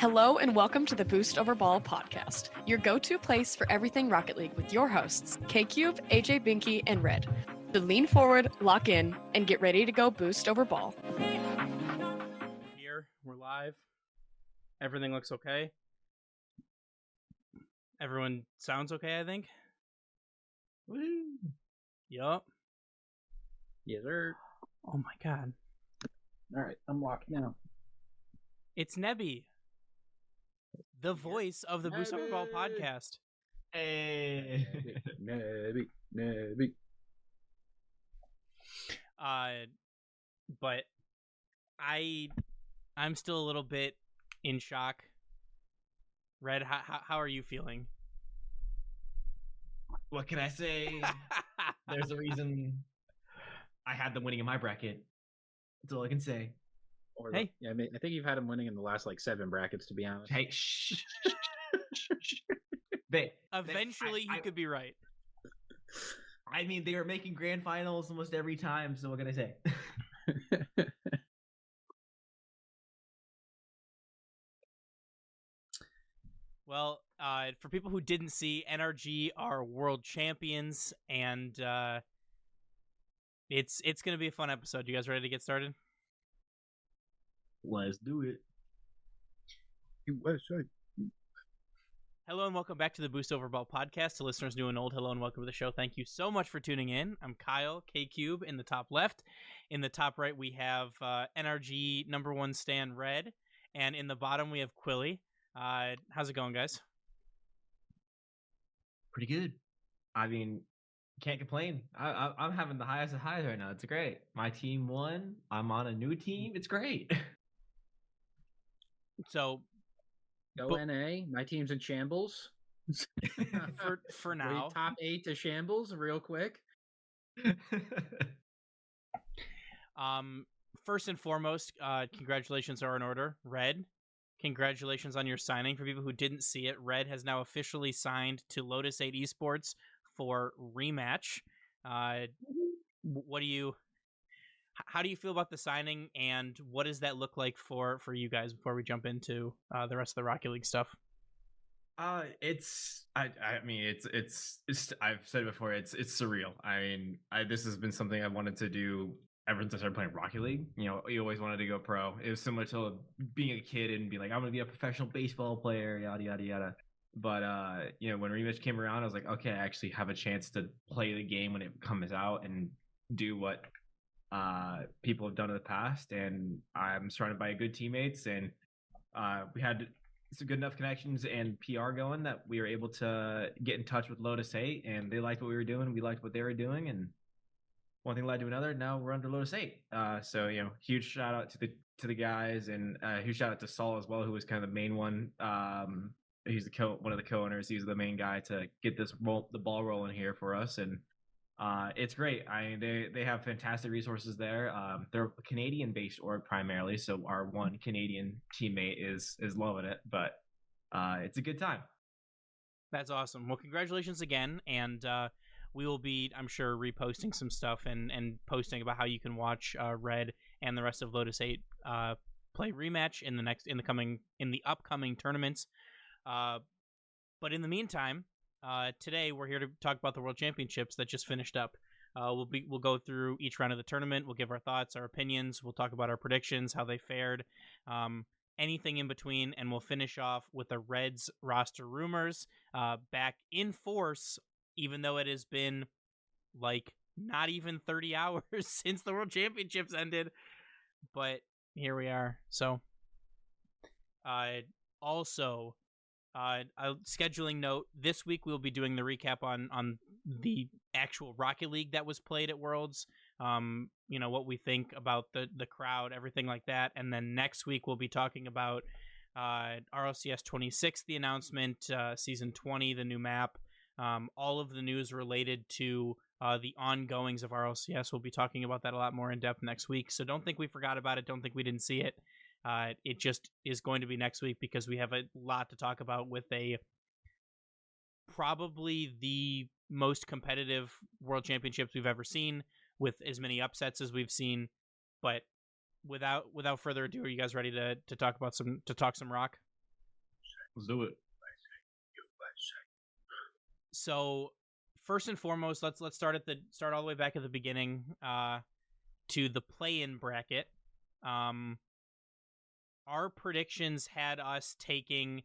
Hello and welcome to the Boost Over Ball podcast, your go-to place for everything Rocket League with your hosts, K-Cube, AJ Binky, and Red. So lean forward, lock in, and get ready to go Boost Over Ball. Here, we're live. Everything looks okay. Everyone sounds okay, I think. Woo! Yup. Yes, sir. Oh my god. All right, I'm locked now. It's Nebby, the voice of the Boost Over Ball podcast. Hey. Nebby. But I'm still a little bit in shock. Red, how are you feeling? What can I say? There's a reason I had them winning in my bracket. That's all I can say. Or Hey. yeah, I think you've had him winning in the last like 7 brackets, to be honest. Hey, shh. Eventually, you could be right. I mean, they were making grand finals almost every time, so what can I say? Well, for people who didn't see, NRG are world champions, and it's going to be a fun episode. You guys ready to get started? Let's do it. Hello and welcome back to the Boost Over Ball podcast. To listeners new and old, hello and welcome to the show. Thank you so much for tuning in. I'm Kyle, K-Cube in the top left. In the top right, we have NRG number 1 Stan Red. And in the bottom, we have Quilly. How's it going, guys? Pretty good. I mean, can't complain. I'm having the highest of highs right now. It's great. My team won. I'm on a new team. It's great. So, Go NA. My team's in shambles. for now, top 8 to shambles, real quick. First and foremost, congratulations are in order. Red, congratulations on your signing. For people who didn't see it, Red has now officially signed to Lotus 8 Esports for rematch. How do you feel about the signing, and what does that look like for you guys before we jump into the rest of the Rocket League stuff? It's I've said it before, it's surreal. I mean, this has been something I wanted to do ever since I started playing Rocket League. You know, you always wanted to go pro. It was similar to being a kid and be like, I'm gonna be a professional baseball player, yada yada yada. But you know, when rematch came around, I was like, okay, I actually have a chance to play the game when it comes out and do what people have done in the past, and I'm surrounded by good teammates, and we had some good enough connections and PR going that we were able to get in touch with Lotus 8, and they liked what we were doing, we liked what they were doing, and one thing led to another. Now we're under Lotus 8. So you know, huge shout out to the guys, and huge shout out to Saul as well, who was kind of the main one. He's one of the co-owners. He's the main guy to get the ball rolling here for us, and it's great. They have fantastic resources there. They're a Canadian-based org primarily, so our one Canadian teammate is loving it. But it's a good time. That's awesome. Well, congratulations again, and we will be, I'm sure, reposting some stuff and posting about how you can watch Red and the rest of Lotus 8 play rematch in the upcoming tournaments. But in the meantime, today we're here to talk about the World Championships that just finished up. We'll go through each round of the tournament. We'll give our thoughts, our opinions. We'll talk about our predictions, how they fared, anything in between, and we'll finish off with the Reds roster rumors back in force, even though it has been like not even 30 hours since the World Championships ended. But here we are. So, also. A scheduling note, this week we'll be doing the recap on the actual Rocket League that was played at Worlds, you know, what we think about the crowd, everything like that. And then next week we'll be talking about RLCS 26, the announcement, Season 20, the new map, all of the news related to the ongoings of RLCS. We'll be talking about that a lot more in depth next week. So don't think we forgot about it. Don't think we didn't see it. It just is going to be next week because we have a lot to talk about with probably the most competitive World Championships we've ever seen, with as many upsets as we've seen. But without further ado, are you guys ready to talk some rock? Let's do it. So first and foremost, let's start all the way back at the beginning to the play-in bracket. Our predictions had us taking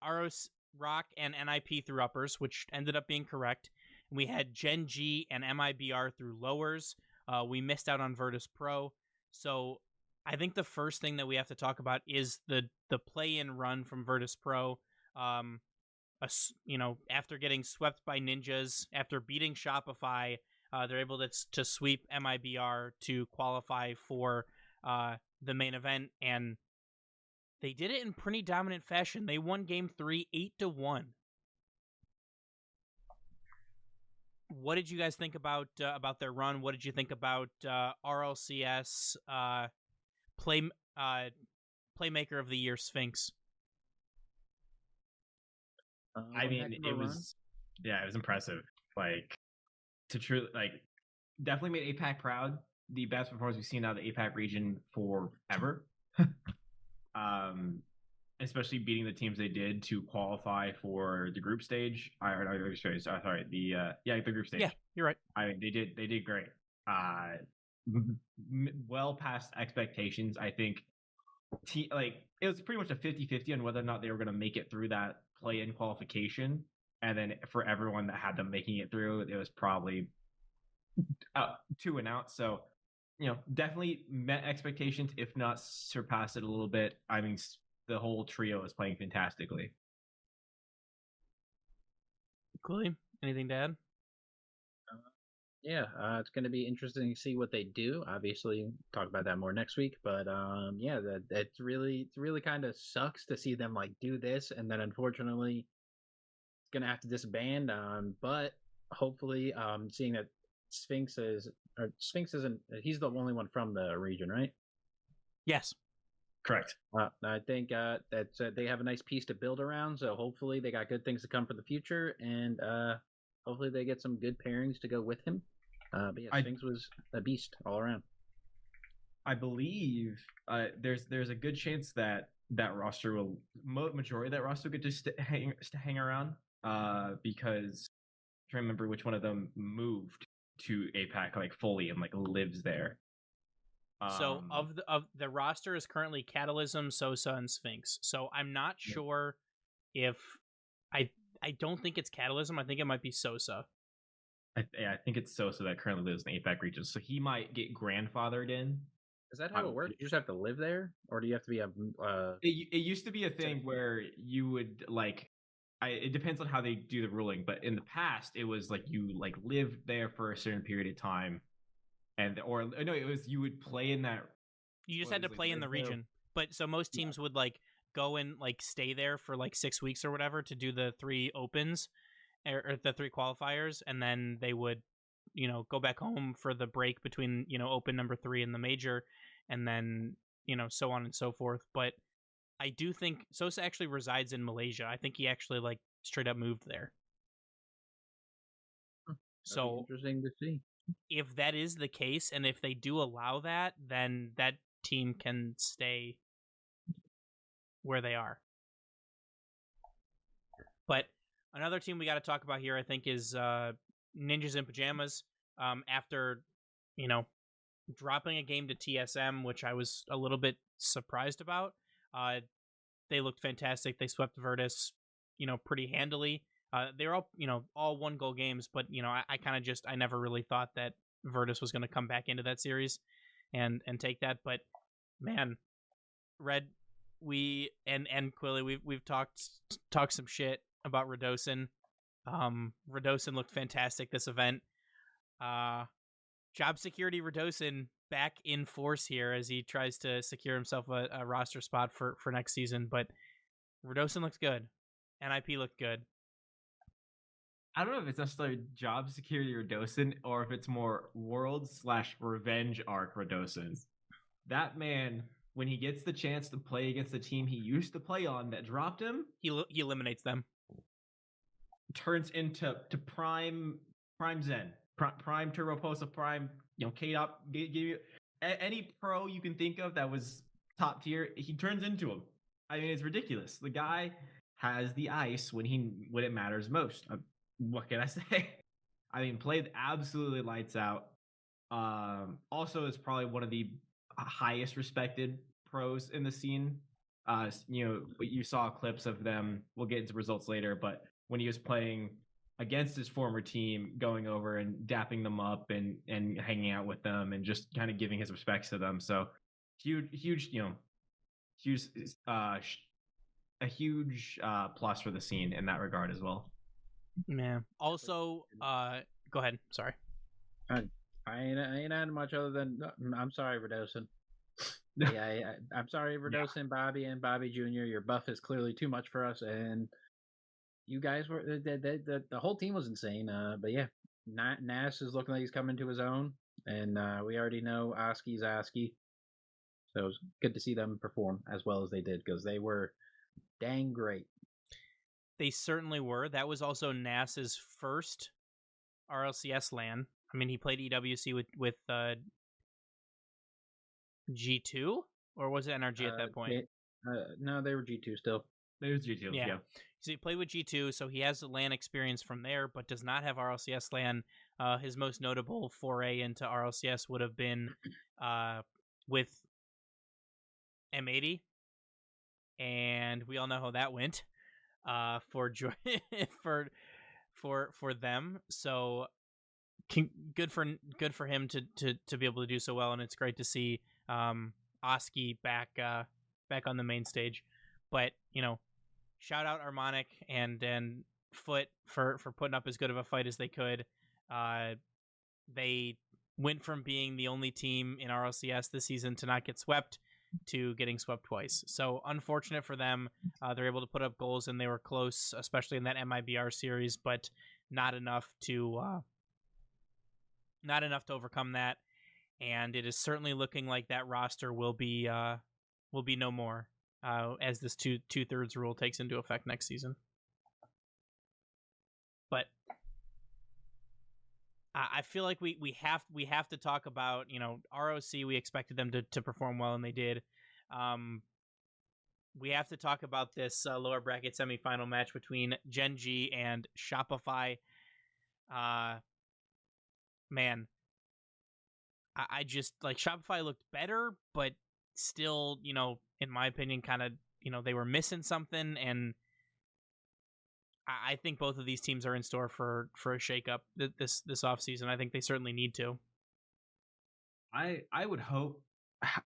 Aros Rock and NIP through uppers, which ended up being correct. We had Gen G and MIBR through lowers. We missed out on Virtus Pro. So I think the first thing that we have to talk about is the play-in run from Virtus Pro. After getting swept by Ninjas, after beating Shopify, they're able to sweep MIBR to qualify for the main event, and they did it in pretty dominant fashion. They won Game 3 8-1. What did you guys think about their run? What did you think about RLCS Playmaker of the Year Sphinx? I mean, it was impressive. Like, to truly, like, definitely made APAC proud. The best performance we've seen out of the APAC region forever. Especially beating the teams they did to qualify for the group stage. The group stage. Yeah, you're right. I mean, they did great. Well past expectations. I think it was pretty much a 50-50 on whether or not they were going to make it through that play-in qualification. And then for everyone that had them making it through, it was probably 2 and out. So, definitely met expectations, if not surpassed it a little bit. I mean, the whole trio is playing fantastically. Coolly, anything to add? It's going to be interesting to see what they do. Obviously, talk about that more next week. But that's really kind of sucks to see them like do this, and then unfortunately, it's going to have to disband. But hopefully, seeing that Sphinx isn't. He's the only one from the region, right? Yes. Correct. I think that's they have a nice piece to build around. So hopefully they got good things to come for the future, and hopefully they get some good pairings to go with him. But yeah, Sphinx was a beast all around. I believe there's a good chance that roster will majority of that roster will get to hang around because I'm trying to remember which one of them moved to APAC like fully and like lives there. So of the roster is currently Catalysm, Sosa, and Sphinx. So I'm not sure if I don't think it's Catalysm. I think it might be Sosa. I think it's Sosa that currently lives in the APAC region. So he might get grandfathered in. Is that how it works? You just have to live there, or do you have to be a? It used to be a thing where you would like. It depends on how they do the ruling, but in the past it was like you like lived there for a certain period of time, it was you would play in that. You just had to play in the region, but so most teams would like go and like stay there for like 6 weeks or whatever to do the 3 opens or the 3 qualifiers, and then they would go back home for the break between open number 3 and the major, and then so on and so forth. But I do think Sosa actually resides in Malaysia. I think he actually like straight up moved there. So interesting to see. If that is the case, and if they do allow that, then that team can stay where they are. But another team we got to talk about here, I think, is Ninjas in Pajamas. After, dropping a game to TSM, which I was a little bit surprised about. They looked fantastic. They swept Virtus, pretty handily. They were all 1-goal games, but I kind of I never really thought that Virtus was going to come back into that series and take that. But man, Red, and Quilly, we've talked some shit about Radosin. Radosin looked fantastic this event. Job security Radosin back in force here as he tries to secure himself a roster spot for next season. But Radosin looked good. NIP looked good. I don't know if it's necessarily job security Radosin or if it's more world/revenge arc Radosin. That man, when he gets the chance to play against the team he used to play on that dropped him, he eliminates them. Turns into prime Zen, prime Turbo Posa, prime K-Dop. Give you any pro you can think of that was top tier. He turns into him. I mean, it's ridiculous. The guy has the ice when it matters most. What can I say? I mean, played absolutely lights out. Also, is probably one of the highest respected pros in the scene. You saw clips of them. We'll get into results later, but when he was playing against his former team, going over and dapping them up and hanging out with them and just kind of giving his respects to them. So huge, huge, a huge plus for the scene in that regard as well. Yeah. Also, go ahead. Sorry. I ain't had much other than I'm sorry, Verdosen. I'm sorry, Verdosen, Bobby, and Bobby Jr. Your buff is clearly too much for us, and you guys were the whole team was insane. But yeah, Nass is looking like he's coming to his own, and we already know Oski's Oski. So it was good to see them perform as well as they did because they were dang great. They certainly were. That was also Nass's first RLCS LAN. I mean, he played EWC with G2, or was it NRG at that point? No, they were G2 still. They was G2, yeah. So he played with G2, so he has the LAN experience from there, but does not have RLCS LAN. His most notable foray into RLCS would have been with M80, and we all know how that went for them. So good for him to be able to do so well, and it's great to see Oski back on the main stage. But shout out Harmonic and Foot for putting up as good of a fight as they could. They went from being the only team in RLCS this season to not get swept to getting swept twice. So unfortunate for them. They're able to put up goals, and they were close, especially in that MIBR series, but not enough to overcome that. And it is certainly looking like that roster will be no more as this two-thirds rule takes into effect next season. But I feel like we have to talk about, ROC. We expected them to perform well, and they did. We have to talk about this lower bracket semifinal match between Gen G and Shopify. Man, I just like Shopify looked better, but still, in my opinion, kind of, they were missing something, and I think both of these teams are in store for a shakeup this offseason. I think they certainly need to. I would hope.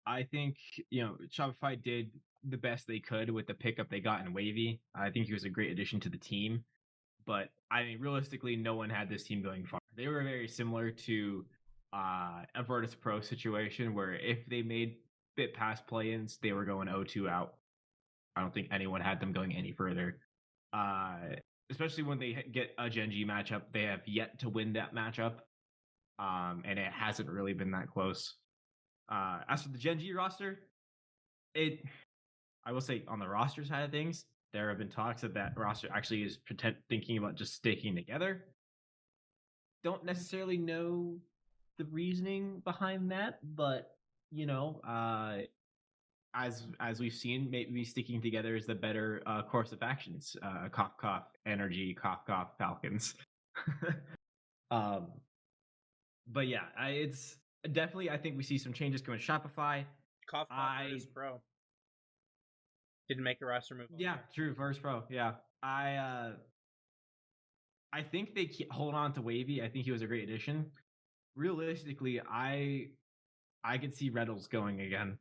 I think Shopify did the best they could with the pickup they got in Wavy. I think he was a great addition to the team, but I mean, realistically, no one had this team going far. They were very similar to a Virtus Pro situation where if they made bit past play-ins, they were going 0-2 out. I don't think anyone had them going any further. Especially when they get a Gen G matchup, they have yet to win that matchup, and it hasn't really been that close. As for the Gen G roster, I will say on the roster side of things, there have been talks that roster actually is thinking about just sticking together. Don't necessarily know the reasoning behind that, but as we've seen, maybe sticking together is the better course of actions. Cough, cough, NRG, cough, cough, Falcons. But yeah, it's definitely. I think we see some changes coming. Shopify, cough, cough, Virtus Pro didn't make a roster move. Yeah, true. Virtus Pro. Yeah, I think they hold on to Wavy. I think he was a great addition. Realistically, I could see Reynolds going again.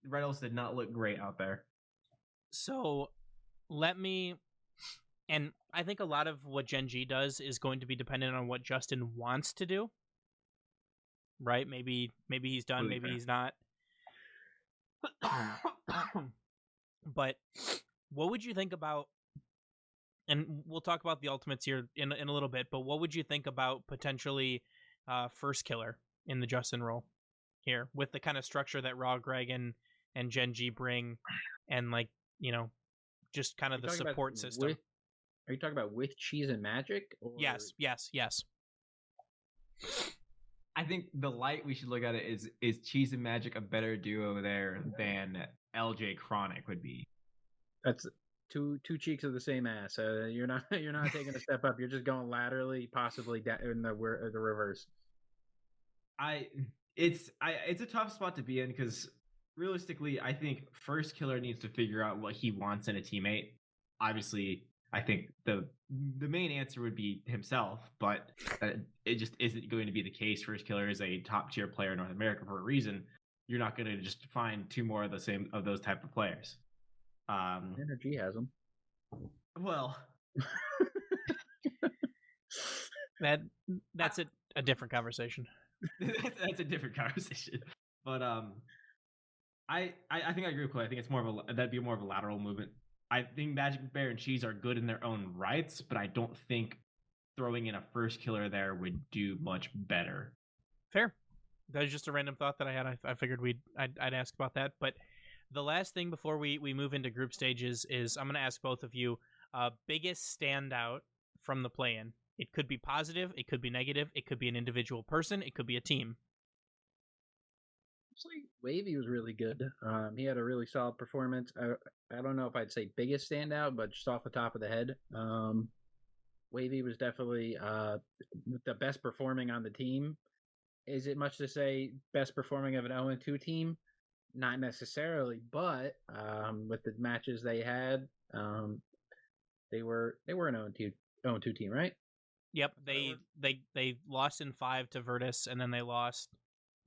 Reynolds did not look great out there. So and I think a lot of what Gen G does is going to be dependent on what Justin wants to do. Right? Maybe he's done, maybe he's not. But what would you think about, and we'll talk about the ultimates here in a little bit, but what would you think about potentially first killer in the Justin role here with the kind of structure that Raw, Greg, and Gen G bring, and just kind of the support system? Are you talking about with Cheese and Magic? Or... Yes. I think the light we should look at it is Cheese and Magic a better duo there than LJ Chronic would be? That's two cheeks of the same ass. You're not taking a step up. You're just going laterally, possibly in the reverse. It's a tough spot to be in because realistically, I think First Killer needs to figure out what he wants in a teammate. Obviously, I think the main answer would be himself, but it just isn't going to be the case. First Killer is a top tier player in North America for a reason. You're not going to just find two more of the same of those type of players. NRG has them. Well, that's a different conversation. that's a different conversation. But I think I agree with Clay. I think it's that'd be more of a lateral movement. I think Magic Bear and Cheese are good in their own rights, but I don't think throwing in a First Killer there would do much better. Fair. That was just a random thought that I had. I figured I'd ask about that. But the last thing before we move into group stages is I'm going to ask both of you biggest standout from the play-in. It could be positive, it could be negative, it could be an individual person, it could be a team. Actually, Wavy was really good. He had a really solid performance. I don't know if I'd say biggest standout, but just off the top of the head, Wavy was definitely the best performing on the team. Is it much to say best performing of an 0-2 team? Not necessarily, but with the matches they had, they were an 0-2 team, right? Yep, they lost in 5 to Virtus, and then they lost.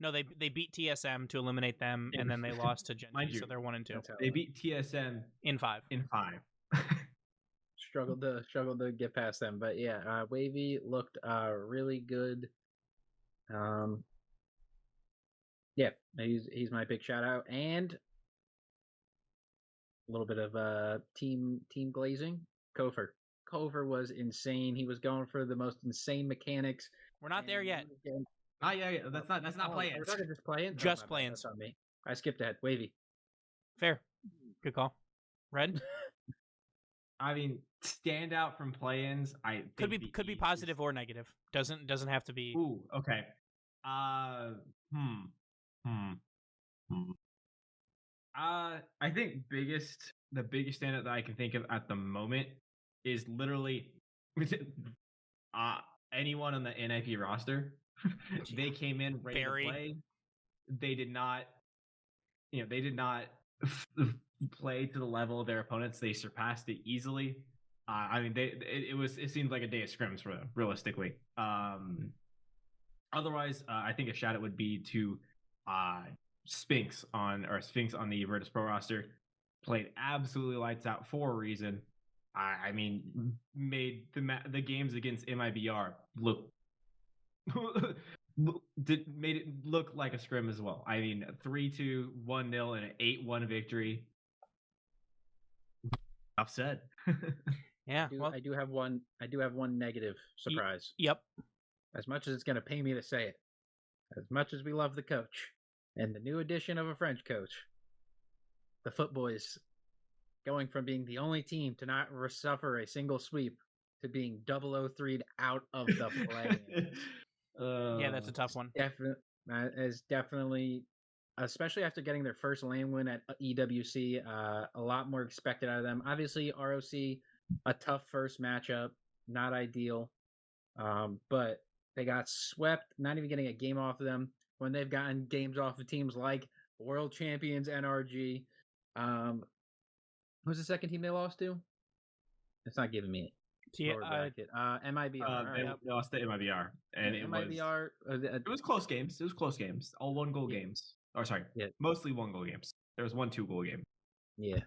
No, they beat TSM to eliminate them, and then they lost to Genji, so they're 1-2. They beat TSM in 5. Struggled to get past them, but yeah, Wavy looked really good. Yeah, he's my big shout out, and a little bit of team glazing. Kofer was insane. He was going for the most insane mechanics. We're not there yet. Yeah. That's not playing. We're not just playing. Just playing. That's on me. I skipped ahead. Wavy. Fair. Good call. Red. I mean, standout from play-ins. I think could be positive or negative. Doesn't have to be. Ooh, okay. I think the biggest standout that I can think of at the moment is literally anyone on the NIP roster. They came in ready to play. They did not play to the level of their opponents. They surpassed it easily. I mean, it seemed like a day of scrims for them, realistically. Otherwise, I think a shout out would be to Sphinx on the Virtus Pro roster. Played absolutely lights out for a reason. I mean, made the games against MIBR look made it look like a scrim as well. I mean, 3-2, 1-0, and an 8-1 victory. Enough said. Yeah, I do have one negative surprise. Yep. As much as it's going to pay me to say it, as much as we love the coach and the new addition of a French coach, the Foot Boys going from being the only team to not suffer a single sweep to being 003'd out of the play. Yeah, that's a tough one. Definitely, especially after getting their first lane win at EWC, a lot more expected out of them. Obviously, ROC, a tough first matchup, not ideal, but they got swept, not even getting a game off of them when they've gotten games off of teams like world champions NRG. Who's the second team they lost to? It's not giving me it. MIBR. They lost to MIBR, and MIBR. It was close games. All 1-goal games. Or sorry, mostly 1-goal games. There was 1 2-goal game. Yeah.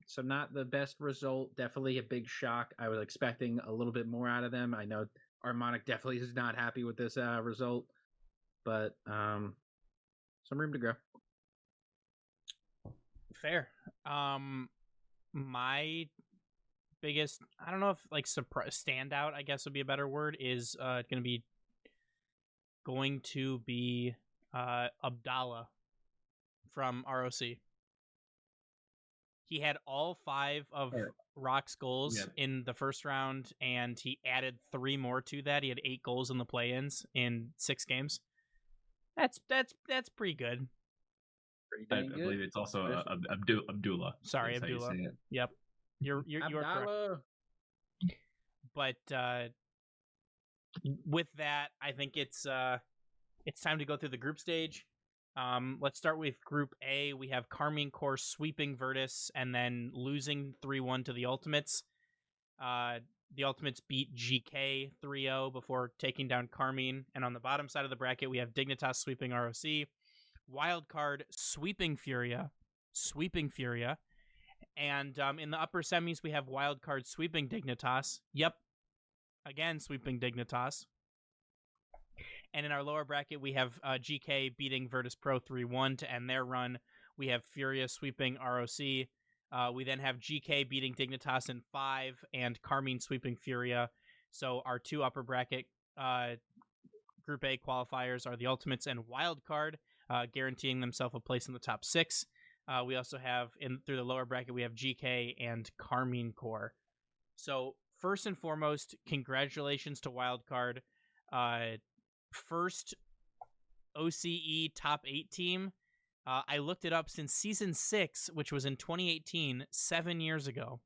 So not the best result. Definitely a big shock. I was expecting a little bit more out of them. I know Harmonic definitely is not happy with this result, but some room to grow. Fair. My biggest, I don't know if like standout, I guess would be a better word, is going to be Abdallah from ROC. He had all 5 of Rock's goals in the first round, and he added 3 more to that. He had 8 goals in the play-ins in 6 games. That's pretty good. Pretty I dang good. believe it's also Abdullah. Sorry, is how you Abdullah. say it. Yep. You're correct. Abdallah. But with that, I think it's time to go through the group stage. Let's start with Group A. We have Carmine Corps sweeping Virtus and then losing 3-1 to the Ultimates. The Ultimates beat GK 3-0 before taking down Carmine. And on the bottom side of the bracket, we have Dignitas sweeping ROC, Wildcard sweeping Furia, and in the upper semis, we have Wildcard sweeping Dignitas. Yep, again sweeping Dignitas. And in our lower bracket, we have GK beating Virtus Pro 3-1 to end their run. We have Furia sweeping ROC. We then have GK beating Dignitas in 5 and Carmine sweeping Furia. So our two upper bracket Group A qualifiers are the Ultimates and Wildcard, guaranteeing themselves a place in the top 6. We also have, through the lower bracket, we have GK and Carmine Corps. So first and foremost, congratulations to Wildcard. First OCE top 8 team. I looked it up since season 6, which was in 2018, 7 years ago.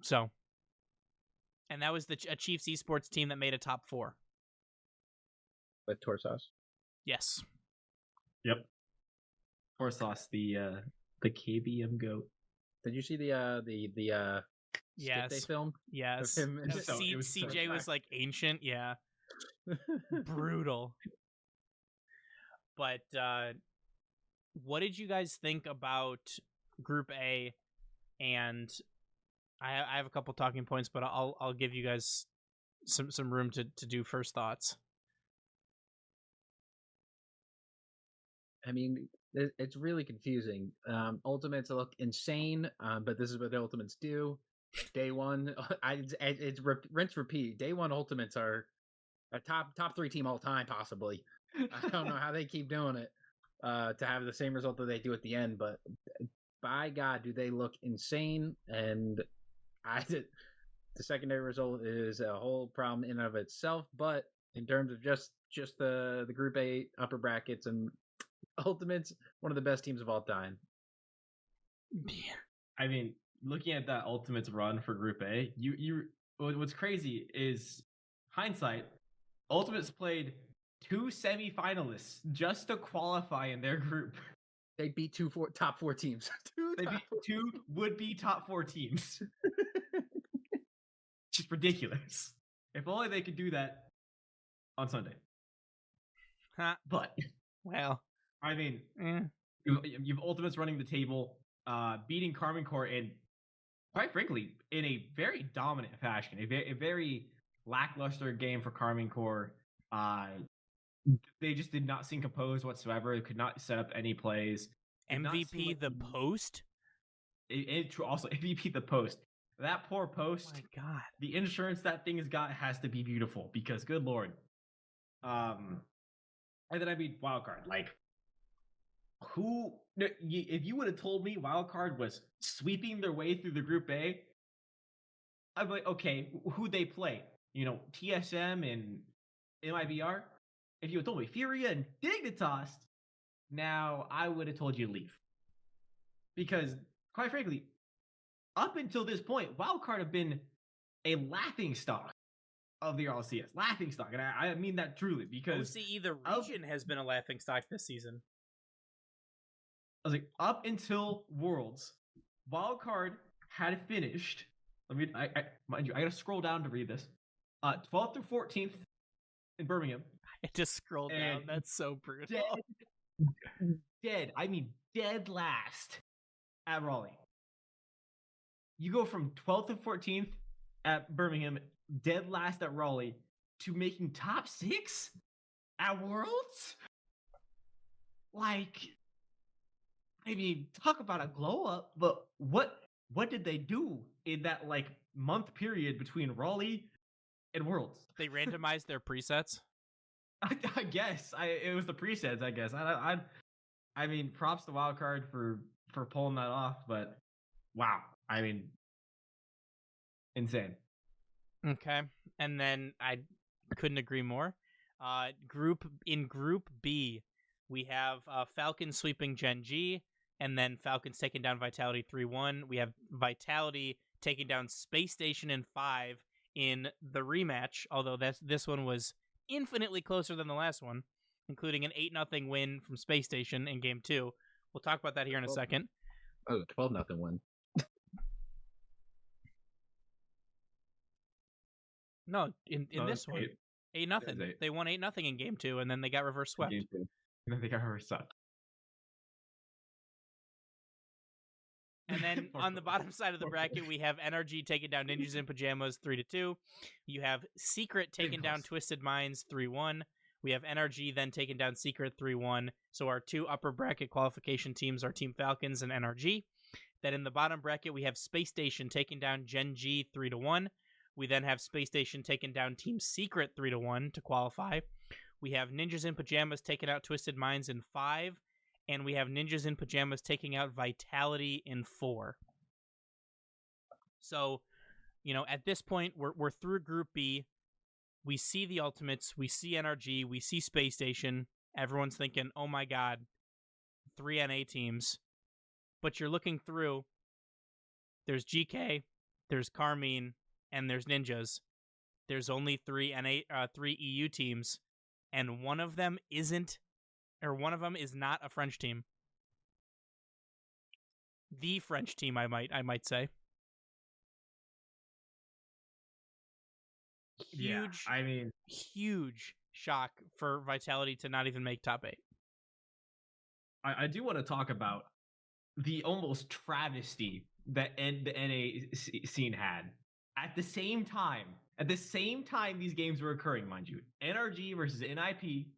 So, and that was a Chiefs esports team that made a top 4. With Torsos. Yes. Yep. Torsos, the KBM goat. Did you see the skit they filmed? Yes. Of him and- CJ was like ancient. Yeah. Brutal. But what did you guys think about Group A? And I have a couple talking points, but I'll give you guys some room to do first thoughts. I mean, it's really confusing. Ultimates look insane, but this is what the Ultimates do. Day one, it's rinse repeat. Day one Ultimates are a top 3 team all time, possibly. I don't know how they keep doing it to have the same result that they do at the end, but by God, do they look insane? And the secondary result is a whole problem in and of itself. But in terms of just the Group A upper brackets and Ultimates, one of the best teams of all time. I mean, looking at that Ultimates run for Group A, what's crazy is hindsight. Ultimates played 2 semifinalists just to qualify in their group. They beat top 4 teams. They beat 2 would-be top 4 teams. Just ridiculous. If only they could do that on Sunday. Huh. But, well, I mean, you've Ultimates running the table, beating Carmine Corps in, quite frankly, in a very dominant fashion. A very lackluster game for Carmine Corps. They just did not seem composed whatsoever. They could not set up any plays. MVP like the post? Also, MVP the post. That poor post. Oh my God. The insurance that thing has got has to be beautiful because, good Lord. And then I mean, Wildcard. Like, if you would have told me Wildcard was sweeping their way through the Group A, I'd be like, okay, who they play? TSM and MIBR? If you had told me Furia and Dignitas, now I would have told you to leave. Because, quite frankly, up until this point, Wildcard have been a laughingstock of the RLCS. Laughingstock. And I mean that truly, because OCE, the region, has been a laughingstock this season. I was like, up until Worlds, Wildcard had finished. Mind you, I gotta scroll down to read this. 12th through 14th in Birmingham. I just scrolled down. That's so brutal. Dead. I mean, dead last at Raleigh. You go from 12th and 14th at Birmingham, dead last at Raleigh, to making top 6 at Worlds? Like, I mean, talk about a glow up, but what did they do in that, month period between Raleigh and Worlds? They randomized their presets? I guess. It was the presets, I guess. I mean, props to Wildcard for pulling that off, but wow. I mean, insane. Okay. And then I couldn't agree more. Group B, we have Falcons sweeping Gen G, and then Falcons taking down Vitality 3-1. We have Vitality taking down Space Station in 5 in the rematch, although this one was infinitely closer than the last one, including an 8-0 win from Space Station in Game 2. We'll talk about that here in a second. Oh, 12-0 win. No, in this one, 8-0. They won 8-0 in Game 2, and then they got reverse swept. And then they got reverse swept. And then on the bottom side of the bracket, we have NRG taking down Ninjas in Pajamas 3-2. You have Secret taking down Twisted Minds 3-1. We have NRG then taking down Secret 3-1. So our two upper bracket qualification teams are Team Falcons and NRG. Then in the bottom bracket, we have Space Station taking down Gen G 3-1. We then have Space Station taking down Team Secret 3-1 to qualify. We have Ninjas in Pajamas taking out Twisted Minds in 5. And we have Ninjas in Pajamas taking out Vitality in 4. So, at this point, we're through Group B. We see the Ultimates. We see NRG. We see Space Station. Everyone's thinking, oh my god, 3 NA teams. But you're looking through. There's GK, there's Carmine, and there's Ninjas. There's only 3 EU teams, and one of them is not a French team. The French team, I might say. Huge, huge shock for Vitality to not even make top 8. I do want to talk about the almost travesty that the NA scene had. At the same time these games were occurring, mind you, NRG versus NIP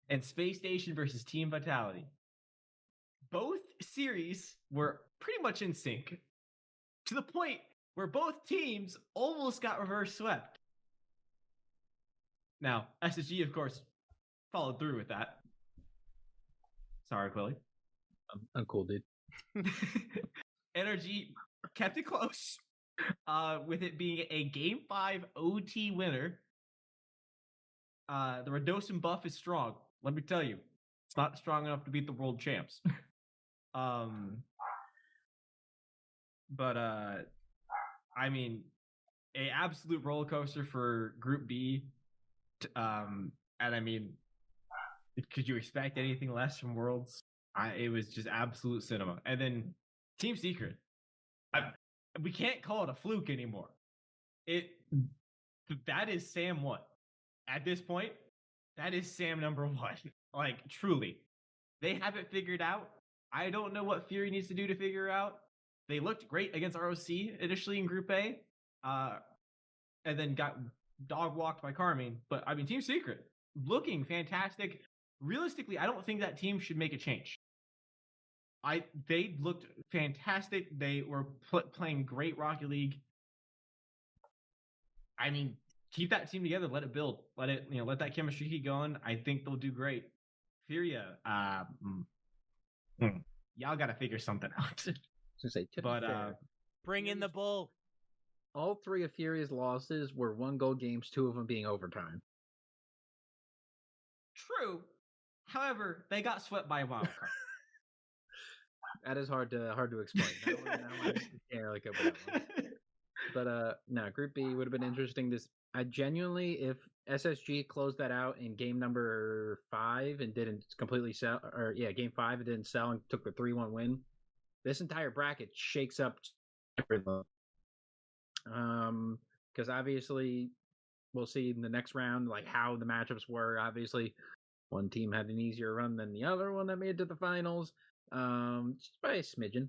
and Space Station versus Team Vitality. Both series were pretty much in sync, to the point where both teams almost got reverse swept. Now, SSG, of course, followed through with that. Sorry, Quilly. I'm cool, dude. NRG kept it close, with it being a Game 5 OT winner. The Radosin buff is strong. Let me tell you, it's not strong enough to beat the world champs. But I mean, a absolute roller coaster for Group B. And I mean, could you expect anything less from Worlds? It was just absolute cinema. And then Team Secret, we can't call it a fluke anymore. That is Sam 1. At this point, that is Sam number 1. Like, truly. They have it figured out. I don't know what Fury needs to do to figure out. They looked great against ROC initially in Group A, and then got dog walked by Carmine. But, I mean, Team Secret, looking fantastic. Realistically, I don't think that team should make a change. They looked fantastic. They were playing great Rocket League. I mean, keep that team together. Let it build. Let that chemistry keep going. I think they'll do great. Furia, y'all got to figure something out. Bring in the bull. All 3 of Furia's losses were 1-goal games, 2 of them being overtime. True. However, they got swept by a wild card. That is hard to explain. That one can't really cover that one. But no, Group B would have been interesting. I genuinely, if SSG closed that out in game number 5 and didn't completely sell, or game 5 and didn't sell and took the 3-1 win, this entire bracket shakes up. Because obviously we'll see in the next round like how the matchups were. Obviously, one team had an easier run than the other one that made it to the finals, just by a smidgen.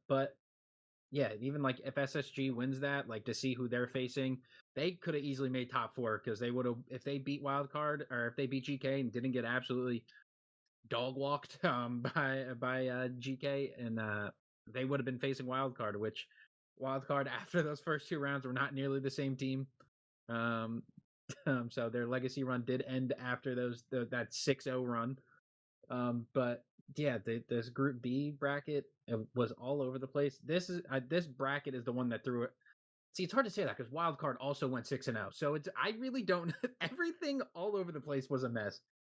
But yeah, even like if SSG wins that, like to see who they're facing, they could have easily made top 4 because they would have, if they beat Wildcard or if they beat GK and didn't get absolutely dog walked by GK, and they would have been facing Wildcard, which Wildcard after those first 2 rounds were not nearly the same team. So their legacy run did end after that 6-0 run. But yeah, this Group B bracket was all over the place. This bracket is the one that threw it. See, it's hard to say that because Wildcard also went 6-0. So I really don't. Everything all over the place was a mess.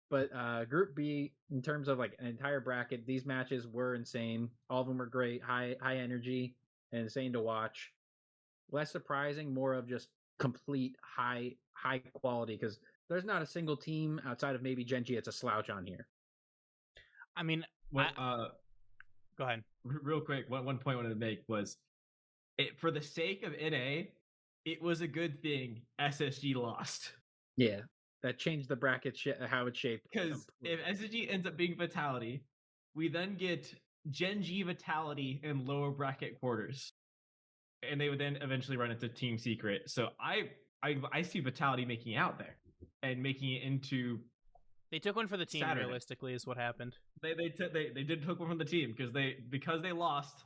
But Group B, in terms of like an entire bracket, these matches were insane. All of them were great, high energy, and insane to watch. Less surprising, more of just complete high quality because there's not a single team outside of maybe Genji it's a slouch on here. I mean, What? Go ahead. Real quick, one point I wanted to make was, for the sake of NA, it was a good thing SSG lost. Yeah, that changed the bracket how it's shaped. Because if SSG ends up being Vitality, we then get Genji Vitality in lower bracket quarters, and they would then eventually run into Team Secret. So I see Vitality making out there and making it into. They took one for the team. Saturday. Realistically, is what happened. They did took one from the team because they lost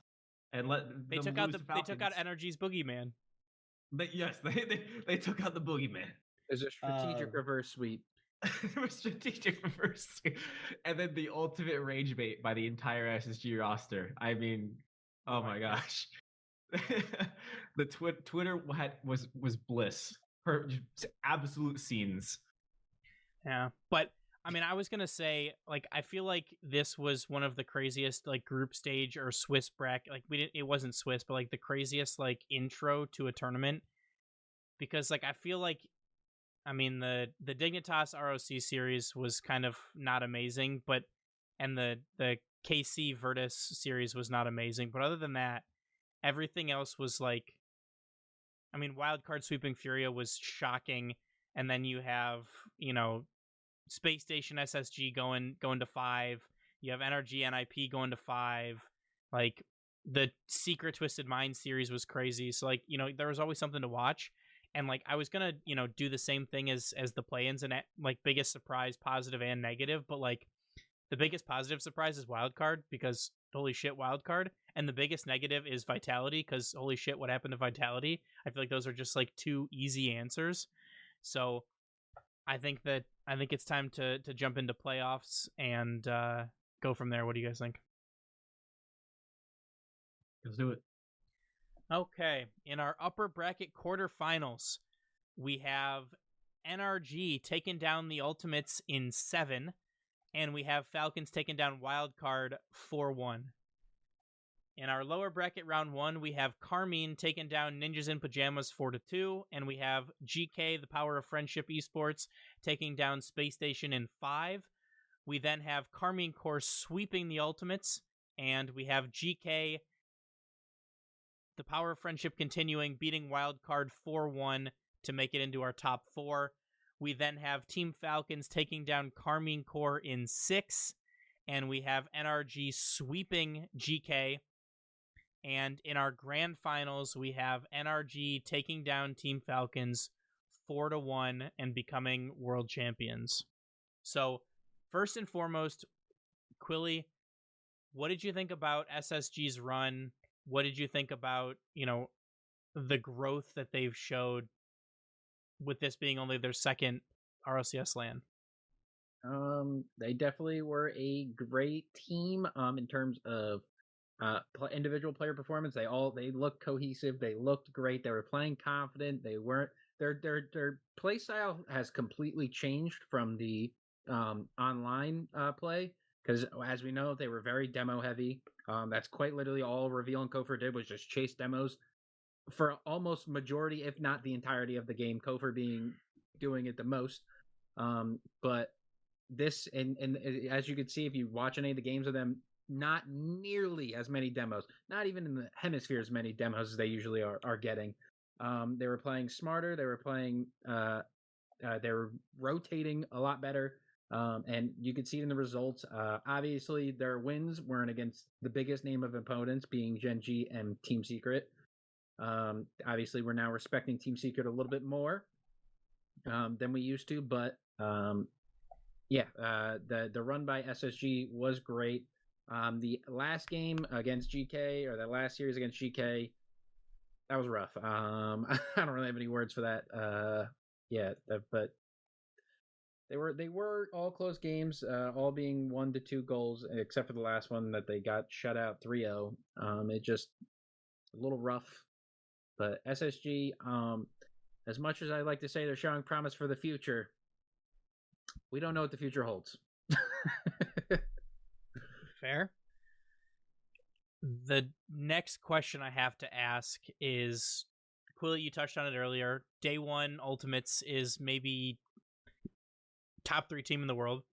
and they took out NRG's boogeyman. They took out the boogeyman. There's a strategic reverse sweep. Strategic reverse sweep. And then the ultimate rage bait by the entire SSG roster. I mean, oh my gosh. The Twitter was bliss. Absolute scenes. Yeah, but I mean, I was gonna say, like, I feel like this was one of the craziest, like, group stage or Swiss bracket. Like, it wasn't Swiss, but like the craziest, like, intro to a tournament. Because, like, I feel like, I mean, the Dignitas ROC series was kind of not amazing, and the KC Virtus series was not amazing. But other than that, everything else was like, I mean, Wildcard sweeping Furia was shocking, and then you have, Space Station SSG going to 5. You have NRG NIP going to 5. Like, the Secret Twisted Mind series was crazy. So, like, there was always something to watch. And, like, I was gonna, do the same thing as the play-ins and, like, biggest surprise, positive and negative. But, like, the biggest positive surprise is Wildcard because holy shit, Wildcard. And the biggest negative is Vitality because holy shit, what happened to Vitality? I feel like those are just, like, two easy answers. So I think it's time to jump into playoffs and go from there. What do you guys think? Let's do it. Okay, in our upper bracket quarterfinals, we have NRG taking down the Ultimates in 7, and we have Falcons taking down Wildcard 4-1. In our lower bracket round 1, we have Carmine taking down Ninjas in Pajamas 4-2, and we have GK, the Power of Friendship Esports, taking down Space Station in 5. We then have Carmine Core sweeping the Ultimates, and we have GK, the Power of Friendship continuing, beating Wildcard 4-1 to make it into our top 4. We then have Team Falcons taking down Carmine Core in 6, and we have NRG sweeping GK. And in our grand finals, we have NRG taking down Team Falcons 4-1 and becoming world champions. So, first and foremost, Quilly, what did you think about SSG's run? What did you think about, the growth that they've showed with this being only their second RLCS LAN? They definitely were a great team in terms of individual player performance. They looked cohesive. They looked great. They were playing confident. They weren't. Their play style has completely changed from the online play because, as we know, they were very demo heavy. That's quite literally all Reveal and Kofor did was just chase demos for almost majority, if not the entirety of the game. Kofor doing it the most. But this and as you can see, if you watch any of the games of them, not nearly as many demos, not even in the hemisphere as many demos as they usually are getting. They were playing smarter. They were playing. They were rotating a lot better. And you could see it in the results. Obviously, their wins weren't against the biggest name of opponents, being Genji and Team Secret. Obviously, we're now respecting Team Secret a little bit more than we used to. But the run by SSG was great. The last game against GK, or the last series against GK, that was rough. I don't really have any words for that. But they were all close games, all being 1-2 goals, except for the last one that they got shut out 3-0. It just a little rough. But SSG, as much as I like to say they're showing promise for the future, we don't know what the future holds. Fair. The next question I have to ask is, Quilly, you touched on it earlier. Day 1 Ultimates is maybe top 3 team in the world.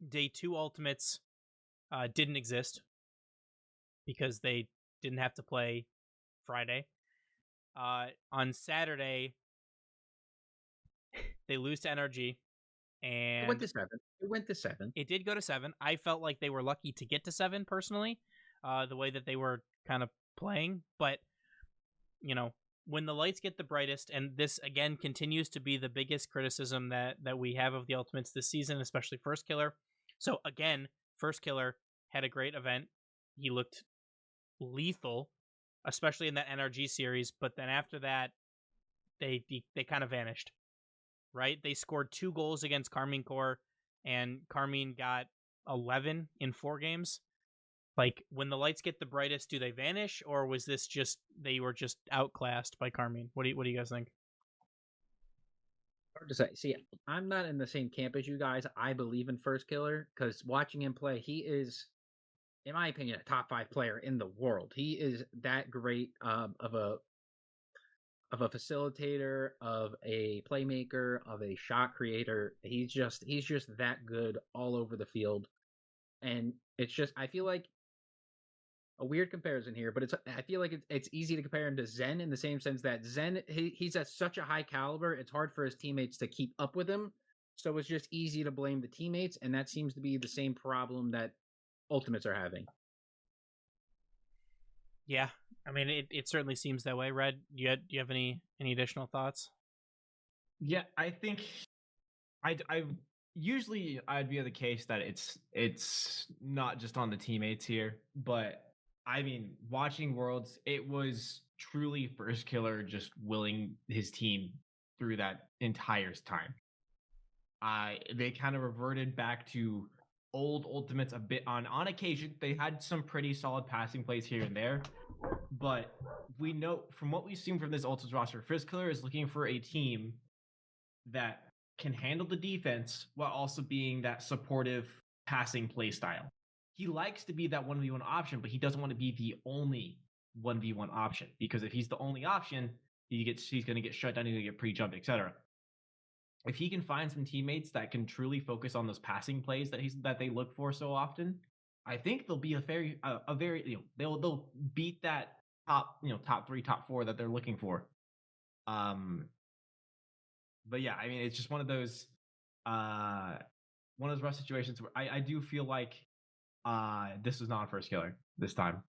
Day 2 Ultimates didn't exist because they didn't have to play Friday. On Saturday, they lose to NRG, and It went to 7. It went to 7. It did go to 7. I felt like they were lucky to get to 7 personally, the way that they were kind of playing. But, you know, when the lights get the brightest, and this again continues to be the biggest criticism that we have of the Ultimates this season, especially First Killer. So again, First Killer had a great event. He looked lethal, especially in that NRG series. But then after that, they kind of vanished. Right? They scored 2 goals against Carmine Corps, and Carmine got 11 in 4 games. Like, when the lights get the brightest, do they vanish, or was this just they were just outclassed by Carmine? What do you guys think? Hard to say. See, I'm not in the same camp as you guys. I believe in First Killer because watching him play, he is, in my opinion, a top 5 player in the world. He is that great of a facilitator, of a playmaker, of a shot creator. He's just that good all over the field. And it's just, I feel like a weird comparison here, but I feel like it's easy to compare him to Zen in the same sense that Zen, he's at such a high caliber, it's hard for his teammates to keep up with him. So it's just easy to blame the teammates, and that seems to be the same problem that Ultimates are having. Yeah, I mean, it certainly seems that way. Red, do you have any additional thoughts? Yeah, I think I usually I'd be of the case that it's not just on the teammates here, but I mean, watching Worlds, it was truly First Killer just willing his team through that entire time. They kind of reverted back to old Ultimates a bit on occasion. They had some pretty solid passing plays here and there, but we know from what we've seen from this Ultimates roster, First Killer is looking for a team that can handle the defense while also being that supportive passing play style. He likes to be that 1v1 option, but he doesn't want to be the only 1v1 option, because if he's the only option, he's going to get shut down, he's going to get pre-jumped, etc. If he can find some teammates that can truly focus on those passing plays that they look for so often, I think they'll be a very they'll beat that top 3, top 4 that they're looking for. But yeah, I mean, it's just one of those rough situations where I do feel like this was not First Killer this time.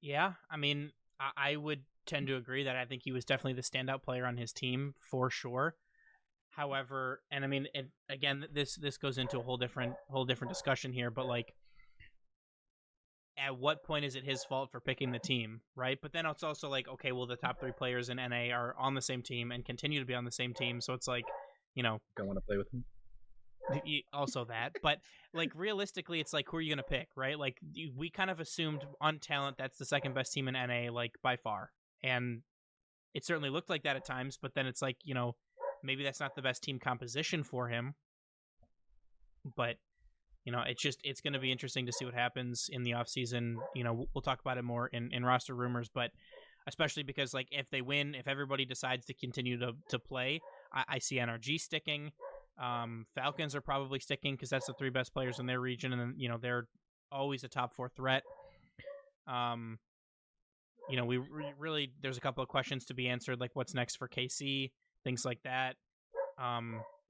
Yeah, I mean, I would tend to agree that I think he was definitely the standout player on his team for sure. However, and I mean, again, this goes into a whole different discussion here, but like, at what point is it his fault for picking the team, right? But then it's also like, okay, well, the top 3 players in NA are on the same team and continue to be on the same team, so it's like, don't want to play with him. Also that, but like, realistically, it's like, who are you going to pick, right? Like, we kind of assumed on talent that's the second best team in NA, like, by far, and it certainly looked like that at times, but then it's like, maybe that's not the best team composition for him, but it's going to be interesting to see what happens in the offseason. We'll talk about it more in roster rumors, but especially because, like, if they win, if everybody decides to continue to play, I see NRG sticking. Falcons are probably sticking because that's the 3 best players in their region, and then, they're always a top 4 threat. We really, there's a couple of questions to be answered, like what's next for KC, things like that.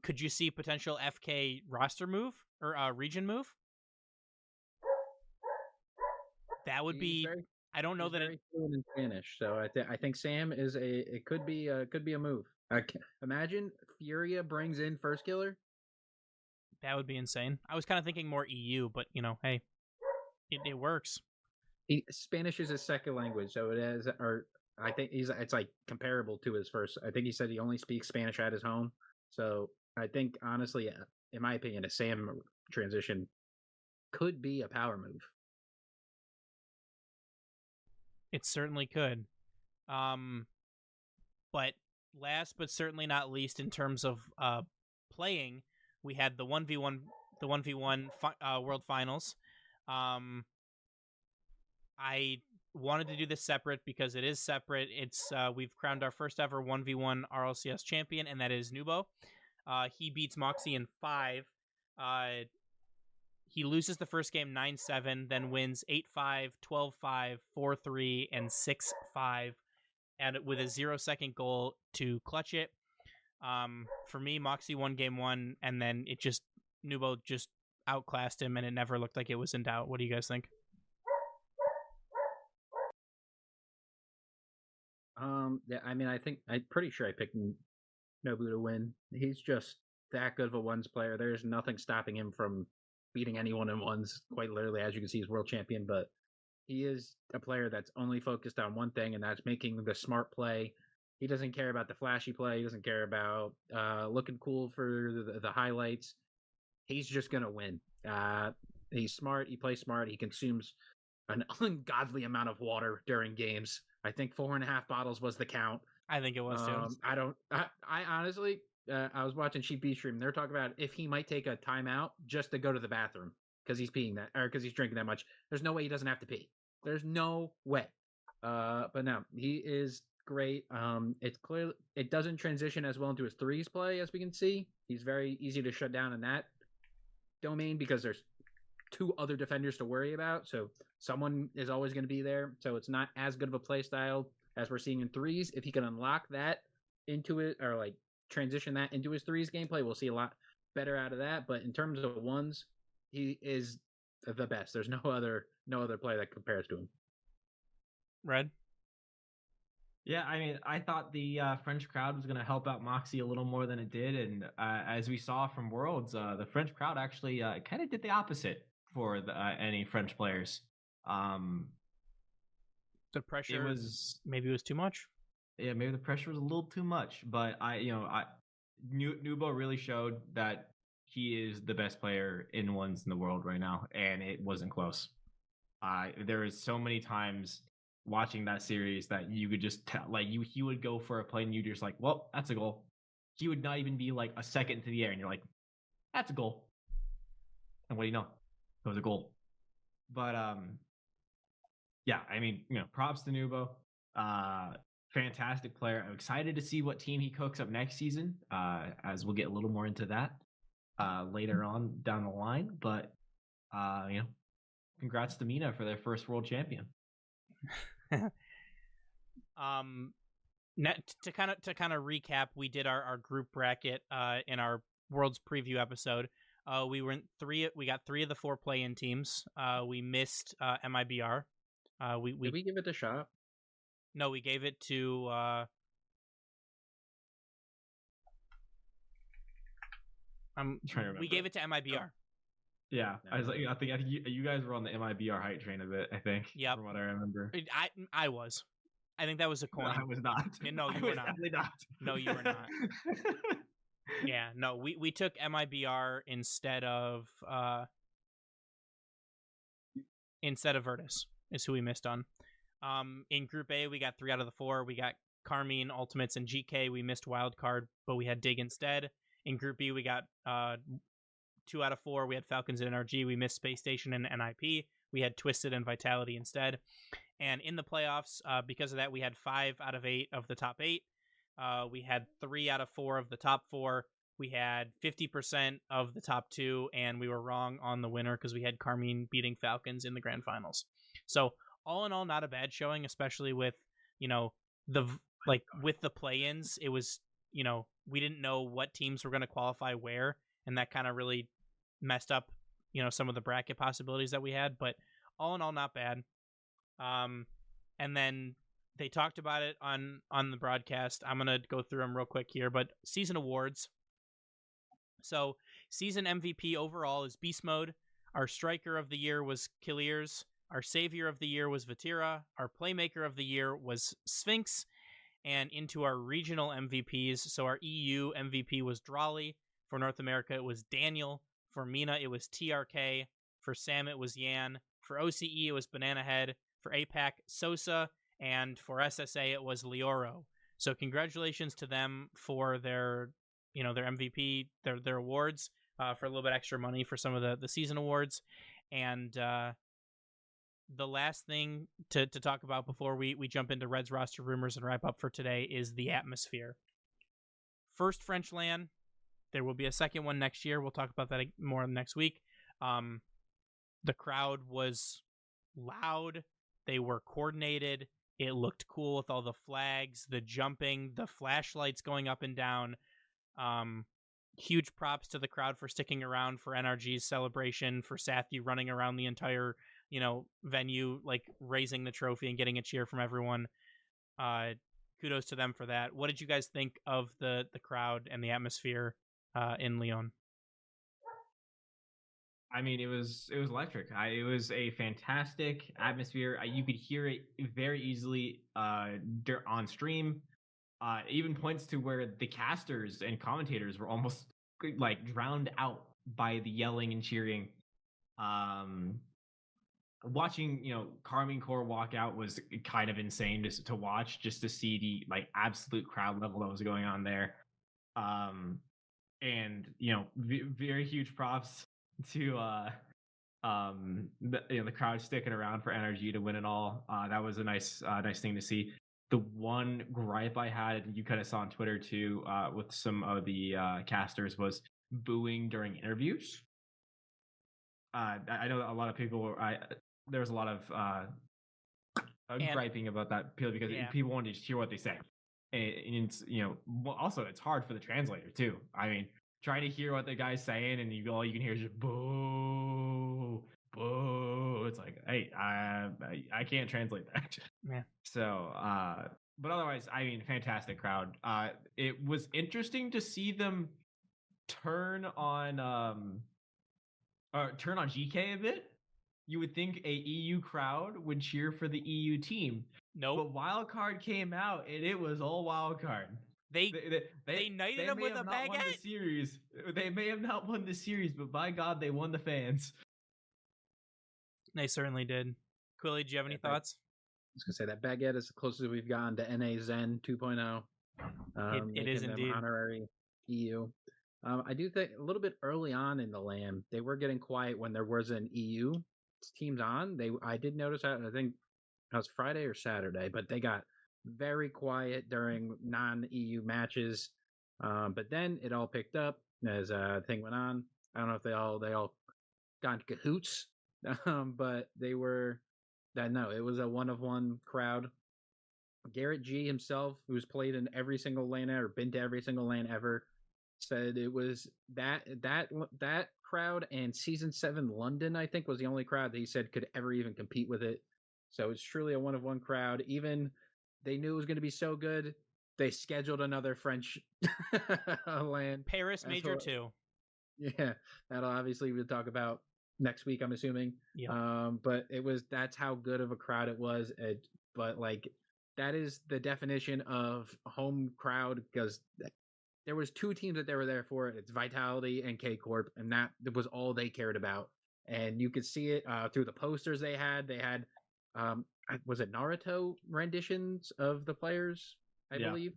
Could you see potential FK roster move or region move? That would be. I don't know that very fluent in Spanish, so I think Sam is it could be a move. Imagine Furia brings in First Killer. That would be insane. I was kind of thinking more EU, but hey, it works. Spanish is his second language, so it is, or I think it's like comparable to his first. I think he said he only speaks Spanish at his home. So I think, honestly, in my opinion, a Sam transition could be a power move. It certainly could. But last but certainly not least, in terms of playing, we had the 1v1 World Finals. I wanted to do this separate because it is separate. It's we've crowned our first ever 1v1 RLCS champion, and that is Nubo. He beats Moxie in 5. He loses the first game 9-7, then wins 8-5, 12-5, 4-3, and 6-5, and with a 0-second goal to clutch it. For me, Moxie won game 1, and then Nubo just outclassed him, and it never looked like it was in doubt. What do you guys think? Yeah, I mean, I'm pretty sure I picked Nobu to win. He's just that good of a ones player. There's nothing stopping him from beating anyone in ones. Quite literally, as you can see, he's world champion. But he is a player that's only focused on one thing, and that's making the smart play. He doesn't care about the flashy play. He doesn't care about looking cool for the highlights. He's just gonna win. He's smart. He plays smart. He consumes an ungodly amount of water during games. I think 4.5 bottles was the count. I think it was too. I honestly, I was watching Sheep B stream. They're talking about if he might take a timeout just to go to the bathroom because he's peeing that, or because he's drinking that much. There's no way he doesn't have to pee. There's no way. But no, he is great. It's clear it doesn't transition as well into his threes play as we can see. He's very easy to shut down in that domain because there's 2 other defenders to worry about, so someone is always going to be there. So it's not as good of a play style as we're seeing in threes. If he can unlock that into it, or like transition that into his threes gameplay, we'll see a lot better out of that. But in terms of ones, he is the best. There's no other player that compares to him. Red? Yeah, I mean, I thought the French crowd was going to help out Moxie a little more than it did, and as we saw from Worlds, the French crowd actually kind of did the opposite for any French players. The pressure maybe was too much. Yeah, maybe the pressure was a little too much, but Nubo really showed that he is the best player in ones in the world right now, and it wasn't close. There was so many times watching that series that you could just tell, like he would go for a play and you'd just like, well, that's a goal. He would not even be like a second to the air, and you're like, that's a goal. And what do you know? It was a goal. But yeah, I mean, props to Nubo. Fantastic player. I'm excited to see what team he cooks up next season, as we'll get a little more into that later on down the line. But congrats to Mina for their first world champion. To kind of recap, we did our group bracket in our Worlds preview episode. We got 3 of the 4 play-in teams. We missed MIBR. Did we give it a shot? No, we gave it to I'm trying to remember. We gave it to MIBR. Yeah, I was like, I think you guys were on the MIBR hype train a bit. I think. Yeah, from what I remember. I was. I think that was a coin. No, I was not. No, you were not. Definitely not. No, you were not. Yeah, no, we took MIBR instead of Virtus is who we missed on. In Group A, we got 3 out of the 4. We got Carmine, Ultimates, and GK. We missed Wildcard, but we had Dig instead. In Group B, we got 2 out of 4. We had Falcons and NRG. We missed Space Station and NIP. We had Twisted and Vitality instead. And in the playoffs, because of that, we had 5 out of 8 of the top 8. We had 3 out of 4 of the top 4. We had 50% of the top 2, and we were wrong on the winner because we had Carmine beating Falcons in the grand finals. So all in all, not a bad showing, especially with, with the play-ins. It was, we didn't know what teams were going to qualify where, and that kind of really messed up, some of the bracket possibilities that we had. But all in all, not bad. And then they talked about it on the broadcast. I'm going to go through them real quick here, but season awards. So season MVP overall is Beast Mode. Our striker of the year was Killiers. Our savior of the year was Vatira. Our playmaker of the year was Sphinx. And into our regional MVPs. So our EU MVP was Drawley. For North America, it was Daniel. For MENA, it was TRK. For Sam, it was Yan. For OCE, it was Banana Head. For APAC, Sosa. and for SSA it was Leoro. So congratulations to them for their MVP, their awards, for a little bit extra money for some of the season awards. And the last thing to talk about before we jump into Reds roster rumors and wrap up for today is the atmosphere. First French LAN. There will be a second one next year. We'll talk about that more next week. The crowd was loud. They were coordinated. It looked cool with all the flags, the jumping, the flashlights going up and down. Huge props to the crowd for sticking around for NRG's celebration, for Sathy running around the entire, venue, like raising the trophy and getting a cheer from everyone. Kudos to them for that. What did you guys think of the crowd and the atmosphere in Lyon? I mean, it was electric. It was a fantastic atmosphere. You could hear it very easily on stream. Even points to where the casters and commentators were almost like drowned out by the yelling and cheering. Watching Carmine Corps walk out was kind of insane just to watch, just to see the like absolute crowd level that was going on there. And very huge props to the crowd sticking around for NRG to win it all. That was a nice thing to see. The one gripe I had, and you kind of saw on Twitter too, with some of the casters, was booing during interviews. I know that a lot of people there was a lot of griping about that because people wanted to hear what they say. And also it's hard for the translator too. I mean, trying to hear what the guy's saying and all you can hear is just boo, boo. It's like, hey, I can't translate that. Yeah. So, but otherwise, I mean, fantastic crowd. It was interesting to see them turn on GK a bit. You would think a EU crowd would cheer for the EU team. Nope. But Wildcard came out and it was all Wildcard. They knighted him with a baguette. They may have not won the series, but by God, they won the fans. They certainly did. Quilly, do you have any thoughts? I was gonna say that baguette is the closest we've gotten to NA Zen 2.0. It is indeed honorary EU. I do think a little bit early on in the LAN, they were getting quiet when there was an EU teams on. I did notice that. I think that was Friday or Saturday, but they got very quiet during non-EU matches. But then it all picked up as thing went on. I don't know if they all got into cahoots, but they were that. No, it was a one-of-one crowd. Garrett G himself, who's played in every single LAN or been to every single LAN ever, said it was that crowd and Season 7 London, I think, was the only crowd that he said could ever even compete with it. So it's truly a one-of-one crowd. Even they knew it was going to be so good, they scheduled another French LAN. Paris Major 2. Yeah, that'll obviously we'll talk about next week, I'm assuming. Yeah. But that's how good of a crowd it was. But like that is the definition of home crowd, because there was two teams that they were there for. It's Vitality and K Corp, and that was all they cared about. And you could see it through the posters they had. They had, was it Naruto renditions of the players, I believe.